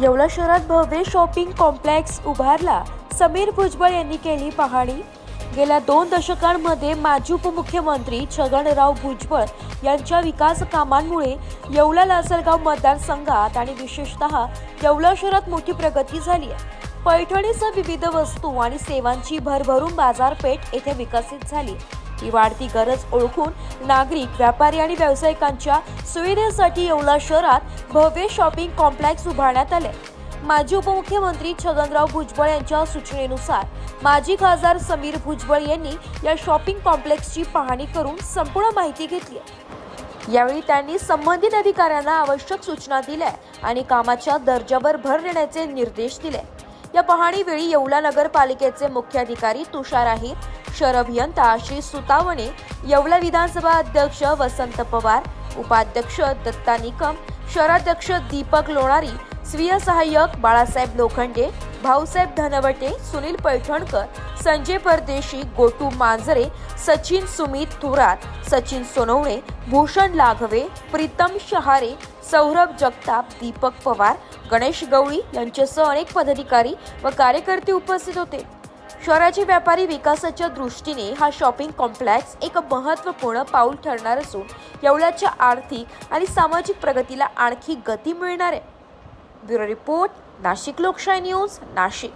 येवला शहरात भव्य shopping complex उभारला। समीर भुजबळ यांनी केली पाहणी। गेल्या 2 दशकांमध्ये माजी उपमुख्यमंत्री छगनराव भुजबळ यांच्या विकास कामांमुळे येवला लासलगाव मतदारसंघात आणि विशेषतः येवला शहरात मोठी प्रगती झाली आहे। पैठणीसह विविध वस्तू आणि सेवांची भरभरून बाजारपेठ येथे विकसित झाली। ही वाढती गरज ओळखून नागरिक, व्यापारी आणि व्यावसायिकांच्या सुविधेसाठी येवला शहरात भव्य शॉपिंग कॉम्प्लेक्स उभारण्यात आले। माजी उपमुख्यमंत्री छगनराव भुजबळ यांच्या सूचनेनुसार माजी खासदार समीर भुजबळ यांनी या शॉपिंग कॉम्प्लेक्सची पाहणी करून संपूर्ण माहिती घेतली। यावेळी त्यांनी संबंधित अधिकाऱ्यांना आवश्यक सूचना दिल्या आणि कामाच्या दर्जावर भर देण्याचे निर्देश दिले। या पाहणीवेळी येवला नगरपालिकेचे मुख्याधिकारी तुषार आहेर, शहर अभियंता श्री सुतावणे, येवला विधानसभा अध्यक्ष वसंत पवार, उपाध्यक्ष दत्ता निकम, शहराध्यक्ष दीपक लोणारी, स्वीय सहाय्यक बाळासाहेब लोखंडे, भाऊसाहेब धनवटे, सुनील पैठणकर, संजय परदेशी, गोटू मांजरे, सचिन सुमित थोरात, सचिन सोनवणे, भूषण लाघवे, प्रीतम शहारे, सौरभ जगताप, दीपक पवार, गणेश गवळी यांच्यासह अनेक पदाधिकारी व कार्यकर्ते उपस्थित होते। शहराच्या व्यापारी विकासाच्या दृष्टीने हा शॉपिंग कॉम्प्लेक्स एक महत्त्वपूर्ण पाऊल ठरणार असून येवल्याच्या आर्थिक आणि सामाजिक प्रगतीला आणखी गती मिळणार आहे। ब्युरो रिपोर्ट, नाशिक लोकशाही न्यूज, नाशिक।